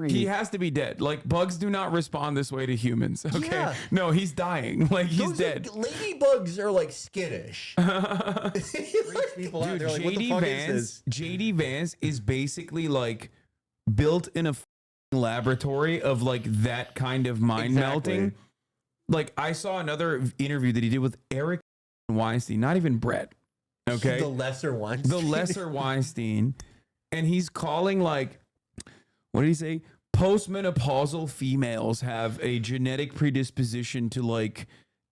He has to be dead. Like, bugs do not respond this way to humans. Okay. Yeah. No, he's dying. Like, he's dead. Ladybugs are like skittish. Freaks people out. Dude, They're like, what the fuck is this? JD Vance is basically like built in a laboratory of like that kind of mind melting. Like, I saw another interview that he did with Eric Weinstein, not even Brett. Okay. The lesser Weinstein. The lesser Weinstein. And he's calling, like, what did he say? Postmenopausal females have a genetic predisposition to like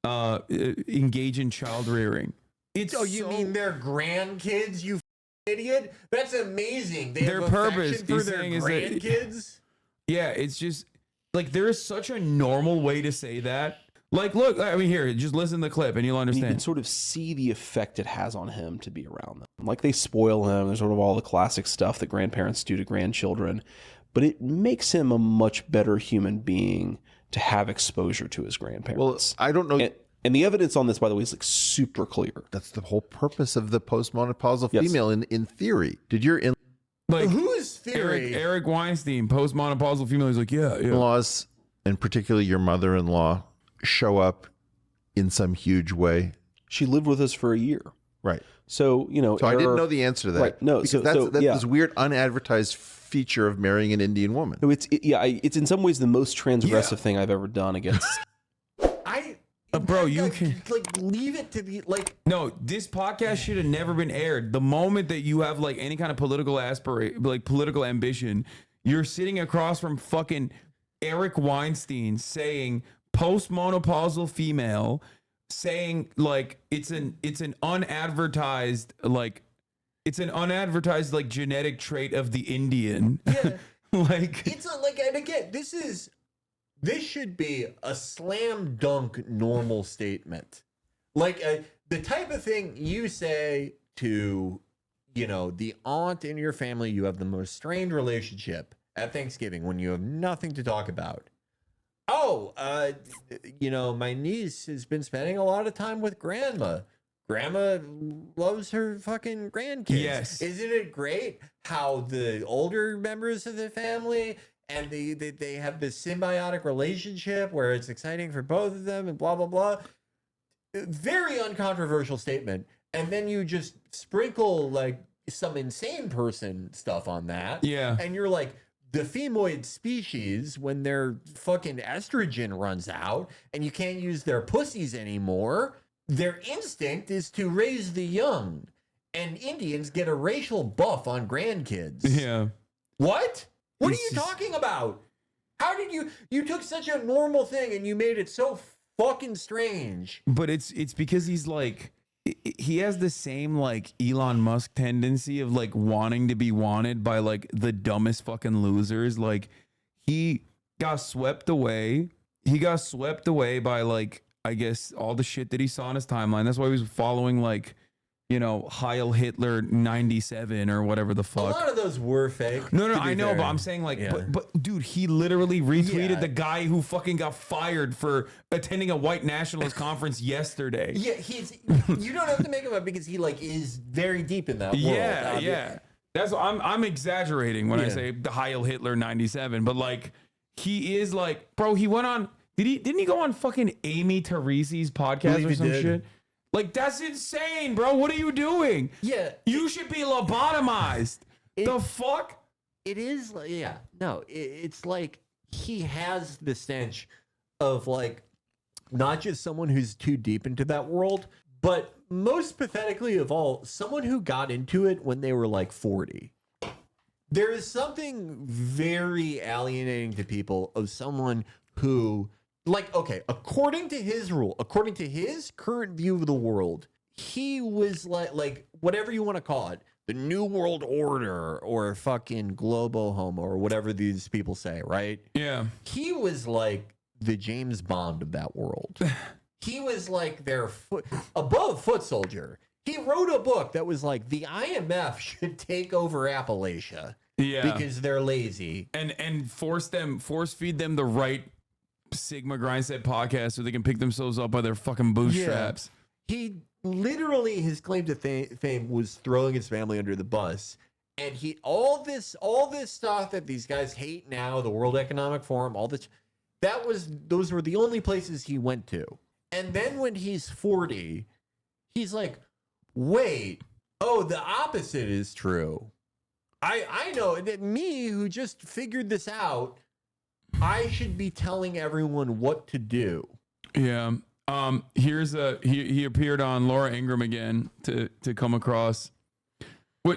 engage in child rearing. You mean their grandkids, you idiot? That's amazing. They Their have purpose for is their saying is that- grandkids. Yeah, it's just like there is such a normal way to say that. Like, look, I mean, here, just listen to the clip and you'll You understand. can sort of see the effect it has on him to be around them. Like, they spoil him. There's sort of all the classic stuff that grandparents do to grandchildren. But it makes him a much better human being to have exposure to his grandparents. Well, I don't know. And the evidence on this, by the way, is like super clear. That's the whole purpose of the postmenopausal female in theory. Did your Like, Whose theory? Eric Weinstein, postmenopausal female, he's like, yeah. in-laws, and particularly your mother-in-law, show up in some huge way? She lived with us for a year. Right. So, So I didn't know the answer to that. Right. No, because that's this weird unadvertised feature of marrying an Indian woman. So it's in some ways the most transgressive thing I've ever done against. Bro, you can like leave it to be like. No, this podcast should have never been aired. The moment that you have like any kind of political political ambition, you're sitting across from fucking Eric Weinstein saying postmenopausal female, saying like it's an unadvertised like genetic trait of the Indian. Yeah. Like, It's like, and again, this should be a slam dunk normal statement. Like the type of thing you say to, the aunt in your family you have the most strained relationship at Thanksgiving when you have nothing to talk about. Oh, my niece has been spending a lot of time with grandma. Grandma loves her fucking grandkids. Yes. Isn't it great how the older members of the family and they have this symbiotic relationship where it's exciting for both of them and blah, blah, blah. Very uncontroversial statement. And then you just sprinkle like some insane person stuff on that. Yeah. And you're like, the femoid species, when their fucking estrogen runs out and you can't use their pussies anymore, their instinct is to raise the young. And Indians get a racial buff on grandkids. yeah. What? What are you talking about? How did you took such a normal thing and you made it so fucking strange? But it's because he's like, he has the same like Elon Musk tendency of like wanting to be wanted by like the dumbest fucking losers. Like, he got swept away. He got swept away by like, I guess, all the shit that he saw on his timeline. That's why he was following like, Heil Hitler 97 or whatever the fuck. A lot of those were fake. No, I know, but I'm saying like, but dude, he literally retweeted the guy who fucking got fired for attending a white nationalist conference yesterday. Yeah, you don't have to make him up because he like is very deep in that world. Yeah. That's I'm exaggerating when I say the Heil Hitler 97, but like he is like, bro, he went on. Didn't he go on fucking Amy Teresi's podcast or some shit? Like, that's insane, bro. What are you doing? Yeah. You should be lobotomized. The fuck? It is, no, it's like he has the stench of like not just someone who's too deep into that world, but most pathetically of all, someone who got into it when they were like 40. There is something very alienating to people of someone who, like, okay, according to his rule, according to his current view of the world, he was like whatever you want to call it, the New World Order or fucking Globo Homo or whatever these people say, right? Yeah. He was like the James Bond of that world. He was like their above foot soldier. He wrote a book that was like, the IMF should take over Appalachia because they're lazy and force feed them the right Sigma Grindset podcast so they can pick themselves up by their fucking bootstraps. He literally, his claim to fame was throwing his family under the bus And all this stuff that these guys hate now, the World Economic Forum, all this, those were the only places he went to. And then when he's 40, he's like, wait, oh, the opposite is true. I know that me, who just figured this out, I should be telling everyone what to do. Yeah. He appeared on Laura Ingraham again to come across.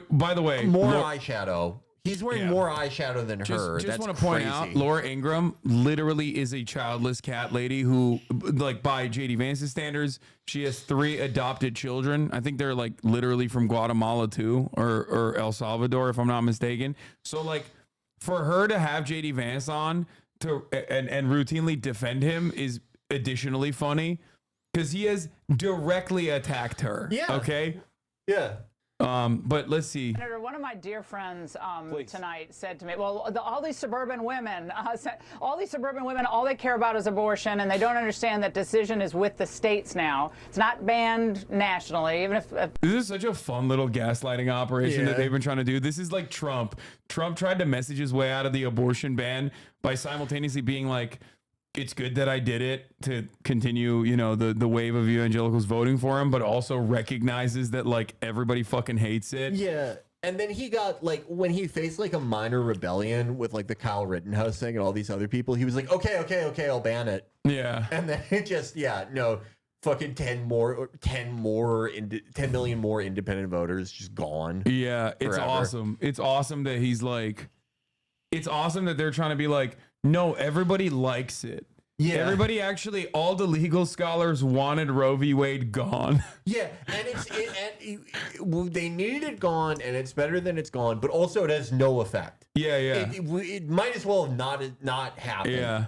By the way, More eyeshadow. He's wearing more eyeshadow than her. Just That's want to point out, Laura Ingraham literally is a childless cat lady who, like, by JD Vance's standards, she has 3 adopted children. I think they're like literally from Guatemala too, or El Salvador, if I'm not mistaken. So like, for her to have JD Vance on and routinely defend him is additionally funny because he has directly attacked her. Yeah. Okay. Yeah. But let's see. Senator, one of my dear friends tonight said to me, well, all these suburban women, all they care about is abortion, and they don't understand that decision is with the states now. It's not banned nationally, even if... This is such a fun little gaslighting operation that they've been trying to do. This is like Trump. Trump tried to message his way out of the abortion ban by simultaneously being like, it's good that I did it to continue, the wave of evangelicals voting for him, but also recognizes that like everybody fucking hates it. Yeah. And then he got like, when he faced like a minor rebellion with like the Kyle Rittenhouse thing and all these other people, he was like, okay, I'll ban it. Yeah. And then it just, fucking 10 million more independent voters just gone. Yeah. It's forever. awesome. It's awesome that he's like, it's awesome that they're trying to be like, no, everybody likes it. Yeah. Everybody actually, all the legal scholars wanted Roe v. Wade gone. Yeah, and they needed it gone, and it's better than it's gone, but also it has no effect. Yeah. It might as well have not happened. Yeah.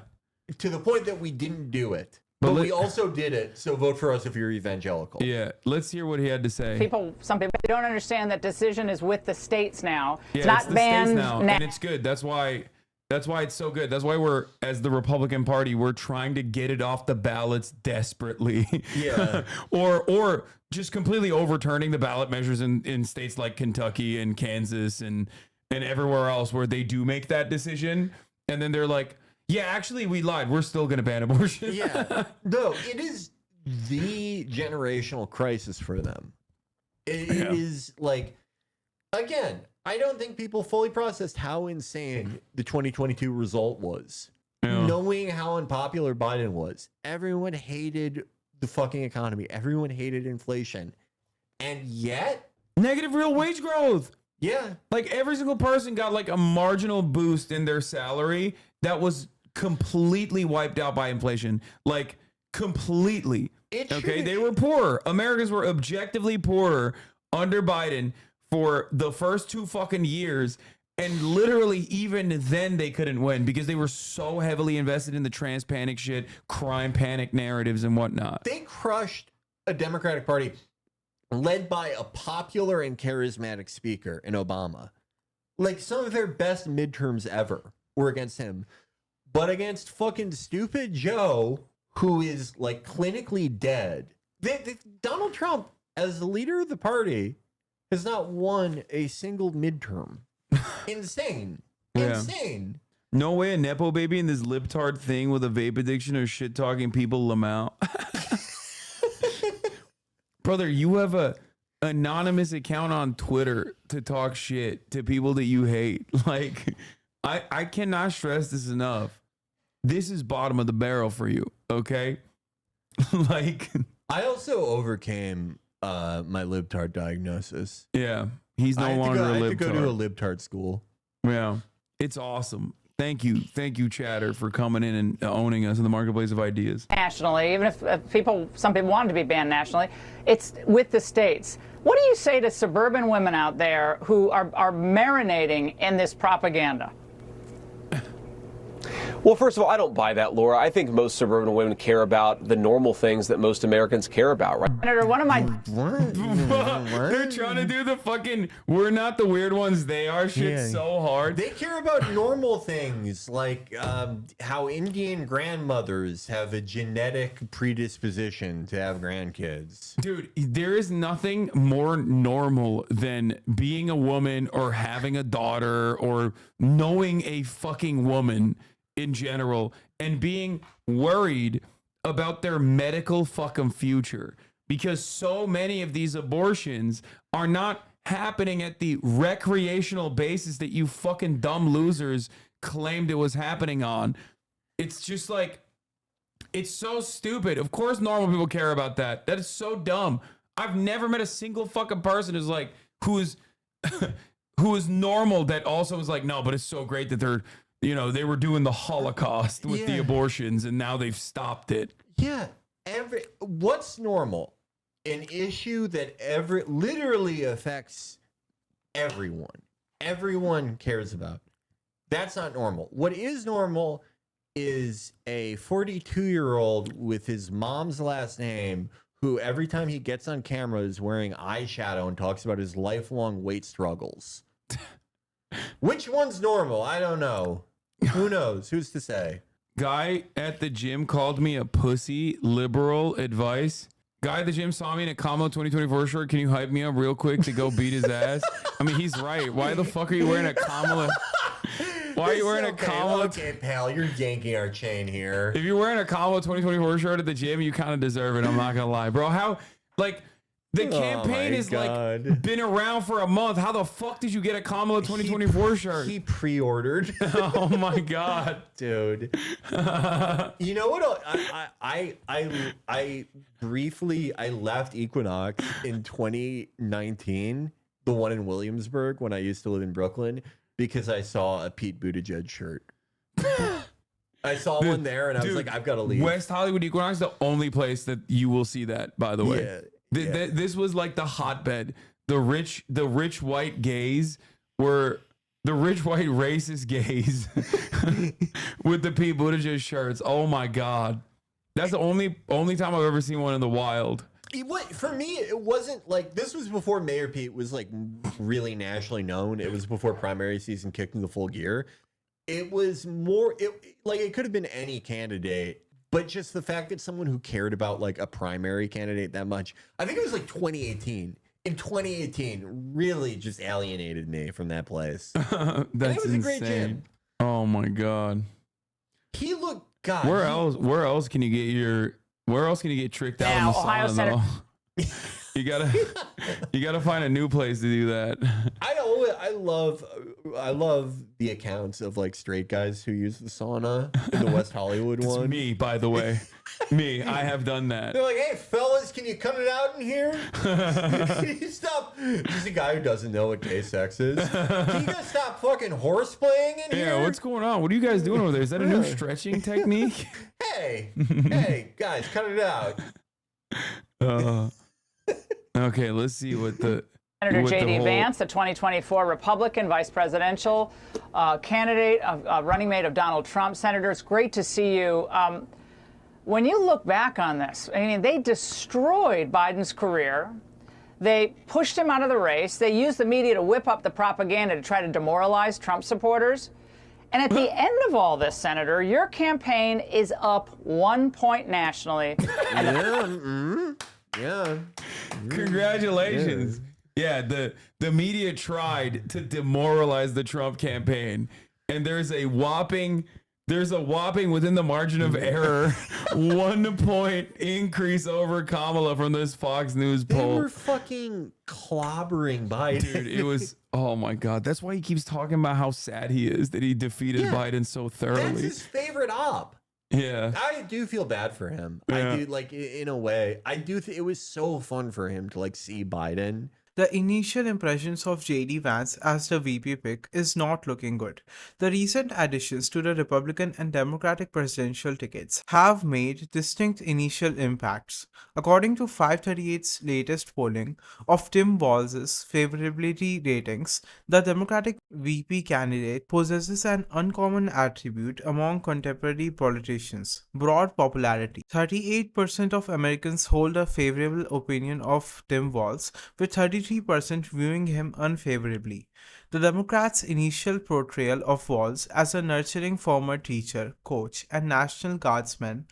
To the point that we didn't do it. But we also did it, so vote for us if you're evangelical. Yeah, let's hear what he had to say. Some people don't understand that decision is with the states now. Yeah, it's not the banned states now, and it's good. That's why it's so good. That's why we're, as the Republican Party, we're trying to get it off the ballots desperately. Yeah. or just completely overturning the ballot measures in states like Kentucky and Kansas and everywhere else where they do make that decision. And then they're like, yeah, actually, we lied. We're still going to ban abortion. Yeah. No, it is the generational crisis for them. It is like, again, I don't think people fully processed how insane the 2022 result was. Yeah. Knowing how unpopular Biden was. Everyone hated the fucking economy. Everyone hated inflation. And yet... negative real wage growth. Yeah. Like every single person got like a marginal boost in their salary that was completely wiped out by inflation. Like completely. Okay, they were poorer. Americans were objectively poorer under Biden for the first 2 fucking years. And literally even then they couldn't win because they were so heavily invested in the trans panic shit, crime panic narratives and whatnot. They crushed a Democratic Party led by a popular and charismatic speaker in Obama. Like some of their best midterms ever were against him. But against fucking stupid Joe, who is like clinically dead. Donald Trump, as the leader of the party, has not won a single midterm. Insane. Yeah. Insane. No way a Nepo baby in this libtard thing with a vape addiction or shit talking people Lamau. Brother, you have a anonymous account on Twitter to talk shit to people that you hate. Like, I cannot stress this enough. This is bottom of the barrel for you, okay? Like, I also overcame my libtard diagnosis. Yeah, he's no longer a libtard. I had to go to a libtard school. Yeah, it's awesome. Thank you, Chatter, for coming in and owning us in the marketplace of ideas. Nationally, even if some people want it to be banned nationally, it's with the states. What do you say to suburban women out there who are marinating in this propaganda? Well, first of all, I don't buy that, Laura. I think most suburban women care about the normal things that most Americans care about, right? Senator, one of my They're trying to do the fucking "we're not the weird ones, they are" shit so hard. They care about normal things like how Indian grandmothers have a genetic predisposition to have grandkids. Dude, there is nothing more normal than being a woman or having a daughter or knowing a fucking woman in general and being worried about their medical fucking future, because so many of these abortions are not happening at the recreational basis that you fucking dumb losers claimed it was happening on. It's just like, it's so stupid. Of course normal people care about that. That is so dumb. I've never met a single fucking person who's like, who is normal that also is like, no, but it's so great that they're, you know, they were doing the Holocaust with the abortions and now they've stopped it. Yeah. What's normal? An issue that literally affects everyone. Everyone cares about. That's not normal. What is normal is a 42-year-old with his mom's last name who every time he gets on camera is wearing eyeshadow and talks about his lifelong weight struggles. Which one's normal? I don't know. Who knows? Who's to say? Guy at the gym called me a pussy. Liberal advice. Guy at the gym saw me in a Kamala 2024 shirt. Can you hype me up real quick to go beat his ass? I mean, he's right. Why the fuck are you wearing a Kamala? Why are you wearing a Kamala? Okay, pal, you're yanking our chain here. If you're wearing a Kamala 2024 shirt at the gym, you kind of deserve it. I'm not gonna lie, bro. How, like, the campaign is like been around for a month. How the fuck did you get a Kamala 2024 shirt? He pre-ordered. Oh my god, dude. You know what? I briefly left Equinox in 2019, the one in Williamsburg when I used to live in Brooklyn, because I saw a Pete Buttigieg shirt. I saw one there and I was like, I've got to leave. West Hollywood Equinox is the only place that you will see that, by the way. This was like the hotbed. The rich white gays were the rich white racist gays with the Pete Buttigieg shirts. Oh my god, that's the only time I've ever seen one in the wild. For me, it wasn't like, this was before Mayor Pete was like really nationally known. It was before primary season kicked into full gear. It was more it could have been any candidate. But just the fact that someone who cared about like a primary candidate that much, I think it was like 2018. In 2018, really just alienated me from that place. That's insane. A great gym. Oh my god. He looked god. Where else can you get tricked out in the Ohio sauna, though? You gotta find a new place to do that. I love the accounts of like straight guys who use the sauna in the West Hollywood one. Me, by the way. I have done that. They're like, hey fellas, can you cut it out in here? Can you stop? He's a guy who doesn't know what gay sex is. Can you guys stop fucking horseplaying in here? Yeah, what's going on? What are you guys doing over there? Is that a new stretching technique? Hey, guys, cut it out. Okay, let's see what the Senator JD Vance, the 2024 Republican vice presidential candidate, running mate of Donald Trump. Senator, it's great to see you. When you look back on this, I mean, they destroyed Biden's career. They pushed him out of the race. They used the media to whip up the propaganda to try to demoralize Trump supporters. And at the end of all this, Senator, your campaign is up 1 point nationally. Yeah. Congratulations. Yeah, the media tried to demoralize the Trump campaign, and there's a whopping within the margin of error 1 point increase over Kamala from this Fox News poll. They were fucking clobbering Biden. Dude, it was, oh my god. That's why he keeps talking about how sad he is that he defeated Biden so thoroughly. That's his favorite op. Yeah. I do feel bad for him. Yeah. I do, like, in a way. I do it was so fun for him to like see Biden The initial impressions of JD Vance as the VP pick is not looking good. The recent additions to the Republican and Democratic presidential tickets have made distinct initial impacts. According to 538's latest polling of Tim Walz's favorability ratings, the Democratic VP candidate possesses an uncommon attribute among contemporary politicians: broad popularity. 38% of Americans hold a favorable opinion of Tim Walz, with 33% viewing him unfavorably. The Democrats' initial portrayal of Walz as a nurturing former teacher, coach, and National Guardsman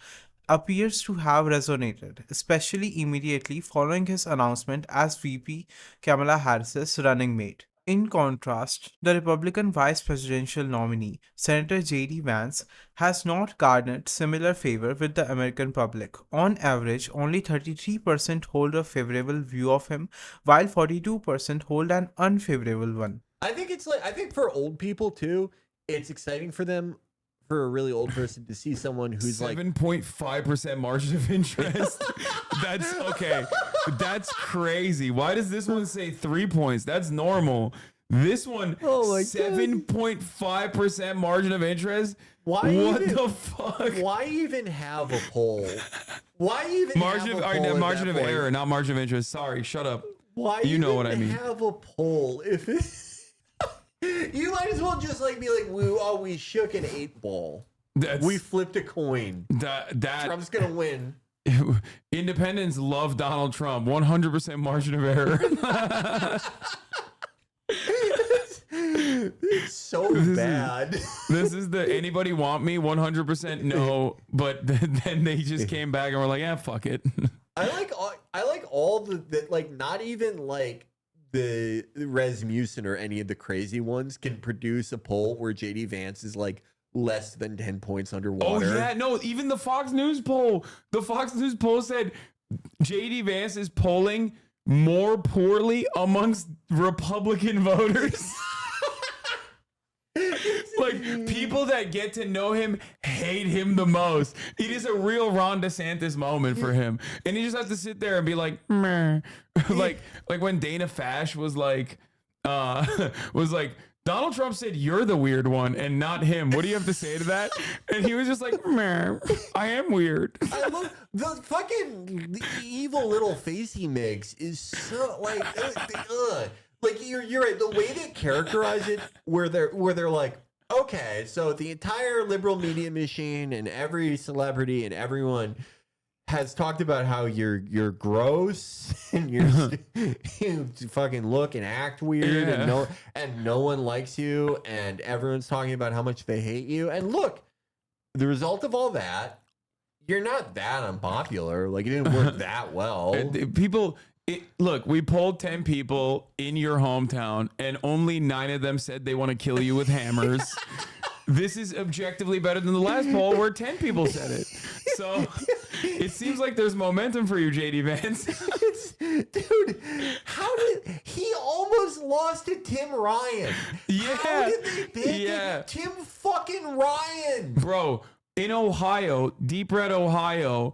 appears to have resonated, especially immediately following his announcement as VP Kamala Harris's running mate. In contrast, the Republican vice presidential nominee, Senator JD Vance, has not garnered similar favor with the American public. On average, only 33% hold a favorable view of him, while 42% hold an unfavorable one. I think for old people too, it's exciting for them, for a really old person, to see someone who's 7.5% margin of interest. That's okay. That's crazy. Why does this one say 3 points? That's normal. This one, 7.5% margin of interest. What the fuck? Why even have a poll? Why even margin of error, not margin of interest. Sorry, shut up. Why you know what I mean? Have a poll if it, you might as well just be like, we shook an 8-ball. We flipped a coin. That Trump's gonna win. Independents love Donald Trump. 100% margin of error. It's so bad. This is the anybody want me? 100% no. But then they just came back and were like, yeah, fuck it. I like all the not even the Rasmussen or any of the crazy ones can produce a poll where JD Vance is less than 10 points underwater. Oh yeah, no, even the Fox News poll. The Fox News poll said JD Vance is polling more poorly amongst Republican voters. People that get to know him hate him the most. It is a real Ron DeSantis moment for him, and he just has to sit there and be like, meh. like when Dana Fash was like, Donald Trump said you're the weird one and not him. What do you have to say to that? And he was just like, meh, I am weird. I love the evil little face he makes is so you're right. The way they characterize it, where they're like, okay, so the entire liberal media machine and every celebrity and everyone has talked about how you're gross and you fucking look and act weird, and no one likes you, and everyone's talking about how much they hate you. And look, the result of all that, you're not that unpopular. It didn't work that well. Look, we polled 10 people in your hometown, and only 9 of them said they want to kill you with hammers. This is objectively better than the last poll where 10 people said it. So it seems like there's momentum for you, JD Vance. Dude, how did he almost lost to Tim Ryan? Yeah. How did they pick Tim fucking Ryan? Bro, in Ohio, deep red Ohio,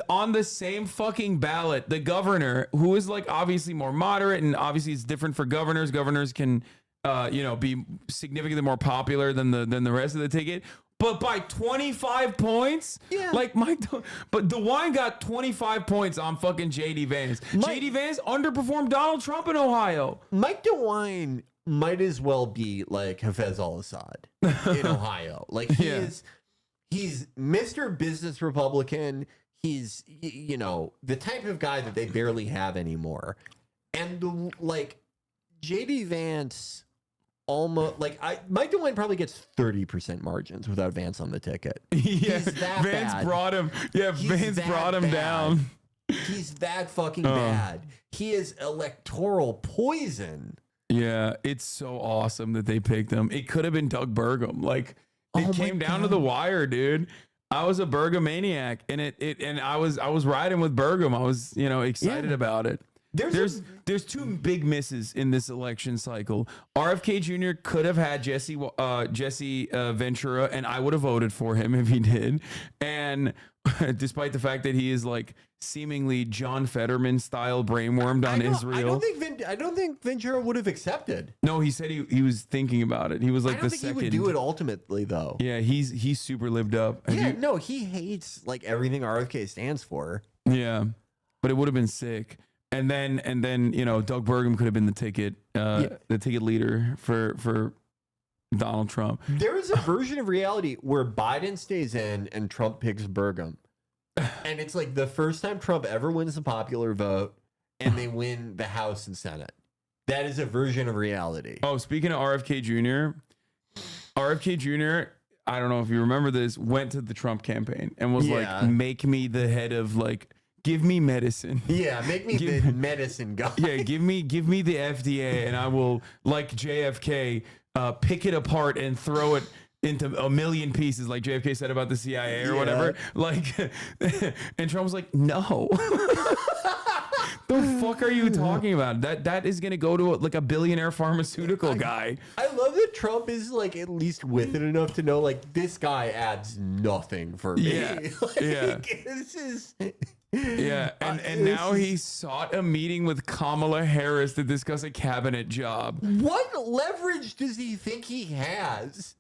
on the same fucking ballot, the governor, who is obviously more moderate, and obviously it's different for governors. Governors can be significantly more popular than the rest of the ticket, but by 25 points. Yeah. But DeWine got 25 points on fucking JD Vance. JD Vance underperformed Donald Trump in Ohio. Mike DeWine might as well be like Hafez al-Assad in Ohio. He's Mr. Business Republican. He's the type of guy that they barely have anymore. And JD Vance almost Mike DeWine probably gets 30% margins without Vance on the ticket. Yeah, Vance brought him. Yeah, Vance brought him down. He's that fucking bad. He is electoral poison. Yeah, it's so awesome that they picked him. It could have been Doug Burgum. It came down to the wire, dude. I was a Burgum maniac, and I was riding with Burgum. I was excited about it. There's two big misses in this election cycle. RFK Jr. could have had Jesse Ventura, and I would have voted for him if he did. And despite the fact that he is like seemingly John Fetterman style brainwormed on Israel, I don't think Ventura would have accepted. No, he said he was thinking about it. He was like I don't the think second. he would do it ultimately, though. Yeah, he's super lived up. He hates like everything RFK stands for. Yeah, but it would have been sick. And then Doug Burgum could have been the ticket leader for Donald Trump. There is a version of reality where Biden stays in and Trump picks Burgum. And it's like the first time Trump ever wins the popular vote and they win the House and Senate. That is a version of reality. Oh, speaking of RFK Jr., I don't know if you remember this, went to the Trump campaign and was like, make me the head of like, give me medicine. Yeah, make me the medicine guy. Yeah, give me the FDA and I will, like JFK, pick it apart and throw it into a million pieces, like JFK said about the CIA or whatever. Like, and Trump was like, no. The fuck are you talking about? That is gonna go to like a billionaire pharmaceutical guy. I love that Trump is like at least with it enough to know like this guy adds nothing for me. Yeah, This is. Yeah, and now he sought a meeting with Kamala Harris to discuss a cabinet job. What leverage does he think he has?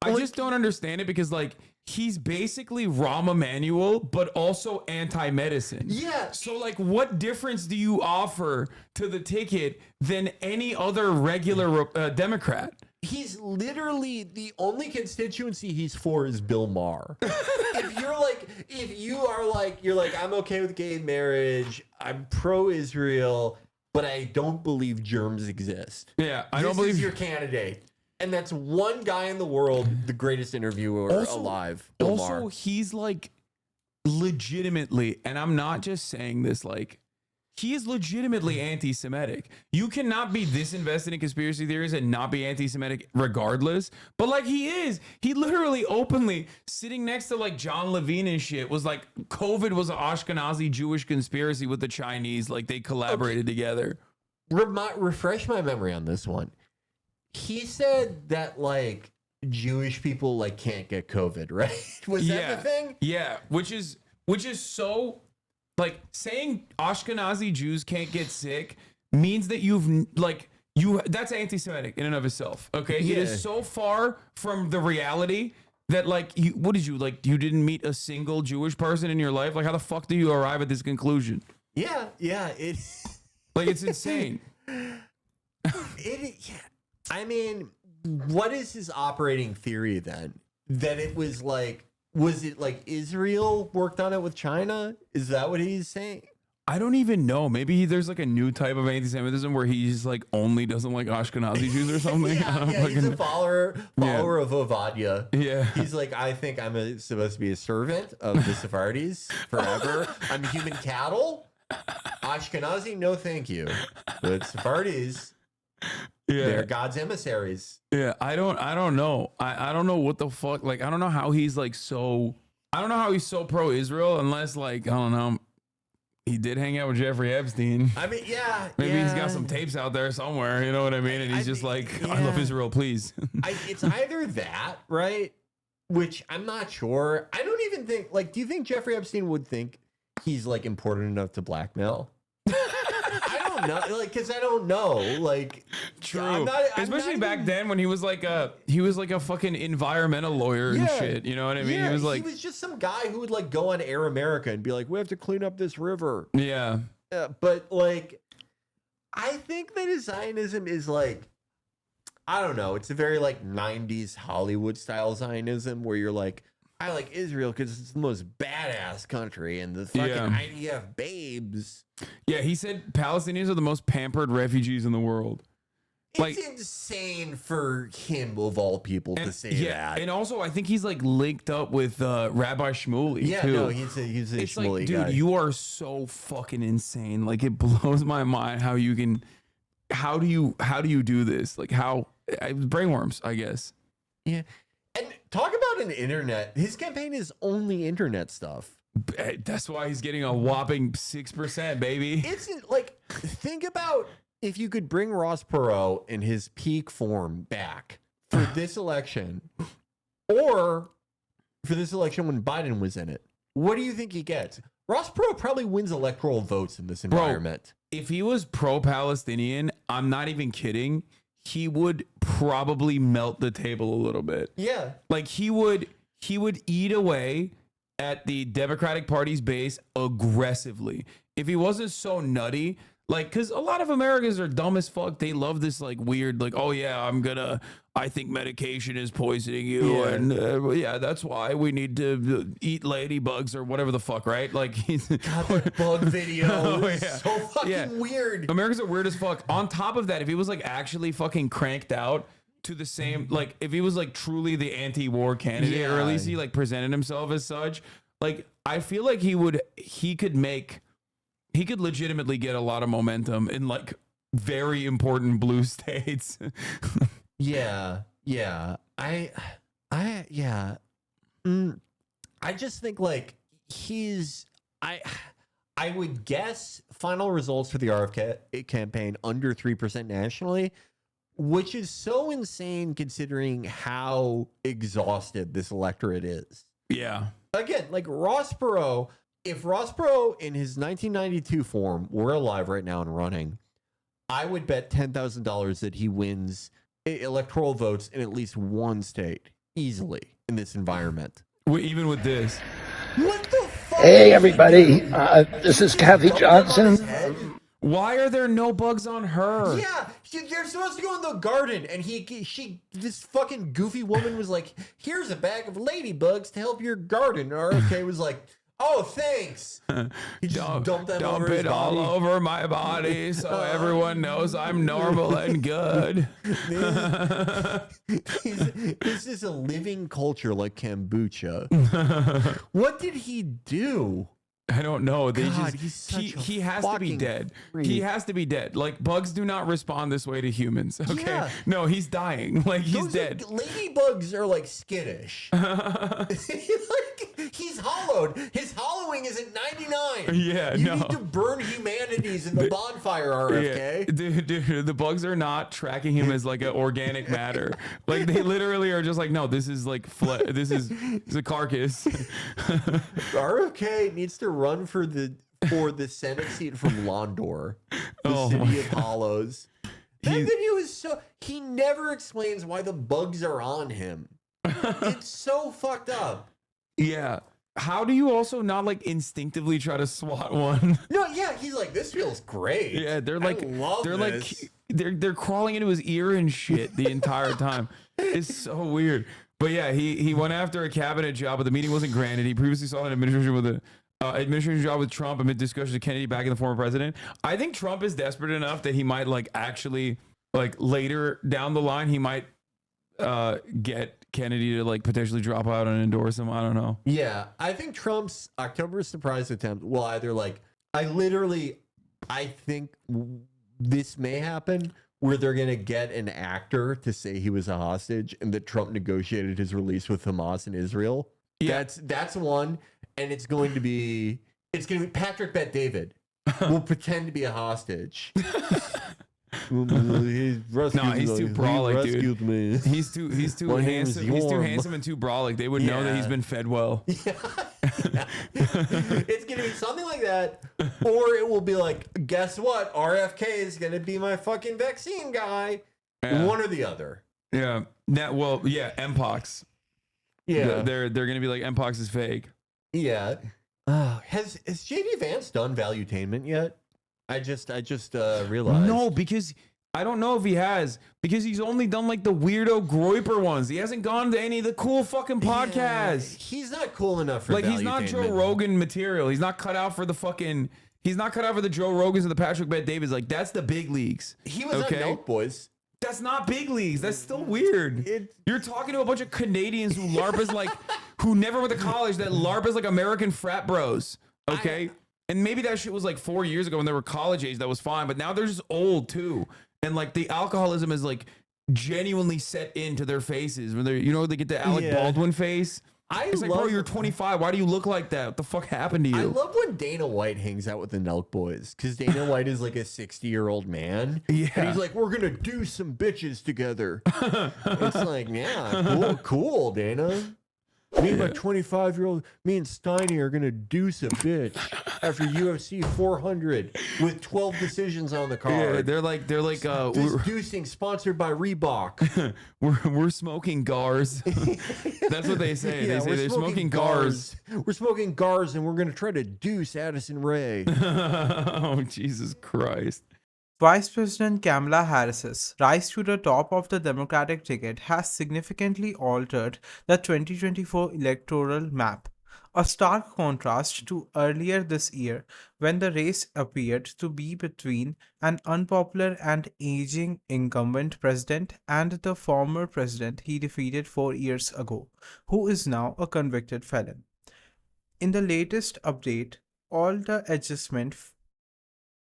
I just don't understand it because like he's basically Rahm Emanuel, but also anti-medicine. Yeah. So like, what difference do you offer to the ticket than any other regular Democrat? He's literally the only constituency he's for is Bill Maher. if you're like, I'm okay with gay marriage, I'm pro-Israel, but I don't believe germs exist. Yeah, I don't believe this is your candidate. And that's one guy in the world, the greatest interviewer alive. Bill Maher. He's like legitimately, and I'm not just saying this, like, he is legitimately anti-Semitic. You cannot be this invested in conspiracy theories and not be anti-Semitic regardless. But like he is, he literally openly sitting next to like John Levine and shit was like, COVID was an Ashkenazi Jewish conspiracy with the Chinese. Like they collaborated together. Refresh my memory on this one. He said that like Jewish people like can't get COVID, right? Was that the thing? Yeah, which is so like saying Ashkenazi Jews can't get sick means that that's anti-Semitic in and of itself. Okay, it is so far from the reality that like you didn't meet a single Jewish person in your life. Like how the fuck do you arrive at this conclusion? Yeah, like it's insane. I mean, what is his operating theory then? That it was like, was it like Israel worked on it with China? Is that what he's saying? I don't even know. Maybe there's like a new type of anti-Semitism where he's like only doesn't like Ashkenazi Jews or something. He's a follower of Ovadia. Yeah. He's like, I think I'm supposed to be a servant of the Sephardis forever. I'm human cattle. Ashkenazi, no thank you. But Sephardis, they're God's emissaries. Yeah, I don't know. I don't know what the fuck. Like, I don't know how he's like so. I don't know how he's so pro-Israel unless like I don't know. He did hang out with Jeffrey Epstein. I mean, maybe he's got some tapes out there somewhere. You know what I mean? And he's just like, I love Israel, please. It's either that, right? Which I'm not sure. I don't even think. Like, do you think Jeffrey Epstein would think he's like important enough to blackmail? I don't know, like, because I don't know, like, true. Especially back then when he was like a fucking environmental lawyer and shit. You know what I mean? He was just some guy who would like go on Air America and be like, we have to clean up this river. Yeah. But like, I think that his Zionism is like, I don't know. It's a very like 90s Hollywood style Zionism where you're like, I like Israel because it's the most badass country and the fucking IDF babes. Yeah, he said Palestinians are the most pampered refugees in the world. It's insane for him, of all people, to say that. And also, I think he's like linked up with Rabbi Shmuley. Yeah, too. No, he's a Shmuley like, guy. Dude, you are so fucking insane. Like, it blows my mind how you can. How do you do this? Like, how brainworms? I guess. Yeah. And talk about an internet. His campaign is only internet stuff. That's why he's getting a whopping 6%, baby. It's like Think about if you could bring Ross Perot in his peak form back for this election, or for this election when Biden was in it. What do you think he gets? Ross Perot probably wins electoral votes in this environment. If he was pro-Palestinian, I'm not even kidding, he would probably melt the table a little bit. Yeah. Like he would eat away at the Democratic Party's base aggressively. If he wasn't so nutty, like, because a lot of Americans are dumb as fuck. They love this like weird, like, oh yeah, I think medication is poisoning you, and yeah, that's why we need to eat ladybugs or whatever the fuck, right? Like, he's God, that bug video is so fucking weird. Americans are weird as fuck. On top of that, if he was like actually fucking cranked out to the same, like, if he was like truly the anti-war candidate, or at least he like presented himself as such, like, I feel like he could legitimately get a lot of momentum in like very important blue states. Yeah. I just think like I would guess final results for the RFK campaign under 3% nationally, which is so insane considering how exhausted this electorate is. Yeah. Again, like Ross Perot, if Ross Perot in his 1992 form were alive right now and running, I would bet $10,000 that he wins electoral votes in at least one state easily in this environment. Even with this. What the fuck? Hey, everybody. This is Kathy Johnson. Why are there no bugs on her? Yeah, they're supposed to go in the garden, and this fucking goofy woman was like, "Here's a bag of ladybugs to help your garden." RFK was like, "Oh, thanks." He just dumped them over his all body. over my body so everyone knows I'm normal and good. This is a living culture like kombucha. What did he do? I don't know. He has to be dead. freak. He has to be dead. Like, bugs do not respond this way to humans. Okay. Yeah. No, he's dying. Like, he's dead. Ladybugs are like skittish. Like, he's hollowed. His hollowing is at 99. Yeah, you no. need to burn humanities in the bonfire, RFK. Yeah. Dude, the bugs are not tracking him as like an organic matter. Like, they literally are just like, no, this is like this is a carcass. RFK needs to run for the Senate seat from Londor, the city of hollows. That video is he never explains why the bugs are on him. It's so fucked up. Yeah. How do you also not like instinctively try to swat one? No, yeah, he's like, this feels great. Yeah, they're like, this. they're crawling into his ear and shit the entire time. It's so weird. But yeah, he went after a cabinet job, but the meeting wasn't granted. He previously saw an administration job with Trump amid discussions of Kennedy backing the former president. I think Trump is desperate enough that he might like actually like later down the line he might get Kennedy to like potentially drop out and endorse him. I don't know. Yeah, I think Trump's October surprise attempt will either like I think this may happen where they're going to get an actor to say he was a hostage and that Trump negotiated his release with Hamas and Israel. Yeah. That's one. And it's going to be Patrick Bet David will pretend to be a hostage. No, he's too brolic, dude. Me. He's too handsome. He's too handsome and too brolic. They would know that he's been fed well. Yeah. It's gonna be something like that, or it will be like, guess what? RFK is gonna be my fucking vaccine guy. Yeah. One or the other. Yeah. Mpox. Yeah. They're gonna be like Mpox is fake. Yeah. Has JD Vance done Valuetainment yet? I just realized. No, because I don't know if he has, because he's only done like the weirdo Groiper ones. He hasn't gone to any of the cool fucking podcasts. Yeah, he's not cool enough for like he's not Joe Rogan material. He's not cut out for the fucking. He's not cut out for the Joe Rogans and the Patrick Bet Davids. Like that's the big leagues. He was on Milk Boys. That's not big leagues. That's still weird. You're talking to a bunch of Canadians who LARP is like, who never went to college. That LARP is like American frat bros. Okay. And maybe that shit was like 4 years ago when they were college age. That was fine. But now they're just old too. And like the alcoholism is like genuinely set into their faces. When they're, they get the Alec Baldwin face. It's like, bro, you're 25. Why do you look like that? What the fuck happened to you? I love when Dana White hangs out with the Nelk boys because Dana White is like a 60-year-old man. Yeah. And he's like, we're going to do some bitches together. It's like, yeah, cool, Dana. Me and my 25-year-old, me and Steiny are going to deuce a bitch after UFC 400 with 12 decisions on the card. Yeah, they're like this deucing sponsored by Reebok. we're smoking gars. That's what they say. Yeah, They say they're smoking gars. We're smoking gars and we're going to try to deuce Addison Rae. Oh, Jesus Christ. Vice President Kamala Harris's rise to the top of the Democratic ticket has significantly altered the 2024 electoral map, a stark contrast to earlier this year when the race appeared to be between an unpopular and aging incumbent president and the former president he defeated 4 years ago, who is now a convicted felon. In the latest update, all the adjustments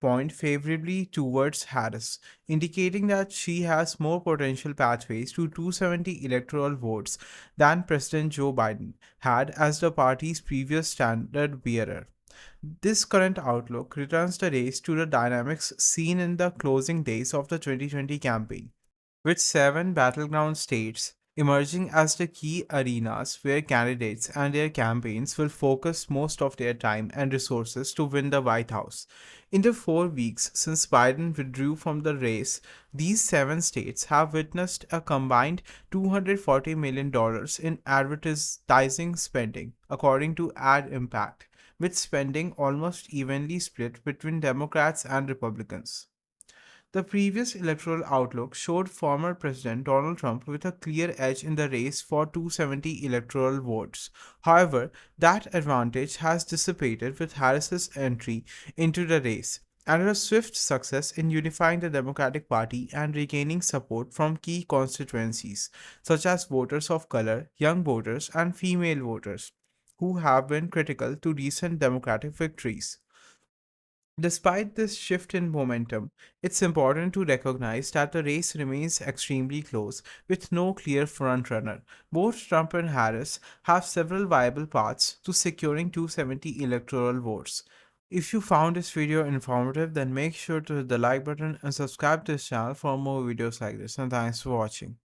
point favorably towards Harris, indicating that she has more potential pathways to 270 electoral votes than President Joe Biden had as the party's previous standard bearer. This current outlook returns the race to the dynamics seen in the closing days of the 2020 campaign, with 7 battleground states emerging as the key arenas where candidates and their campaigns will focus most of their time and resources to win the White House. In the 4 weeks since Biden withdrew from the race, these 7 states have witnessed a combined $240 million in advertising spending, according to Ad Impact, with spending almost evenly split between Democrats and Republicans. The previous electoral outlook showed former President Donald Trump with a clear edge in the race for 270 electoral votes. However, that advantage has dissipated with Harris's entry into the race and her swift success in unifying the Democratic Party and regaining support from key constituencies, such as voters of color, young voters, and female voters, who have been critical to recent Democratic victories. Despite this shift in momentum, it's important to recognize that the race remains extremely close, with no clear frontrunner. Both Trump and Harris have several viable paths to securing 270 electoral votes. If you found this video informative, then make sure to hit the like button and subscribe to this channel for more videos like this, and thanks for watching.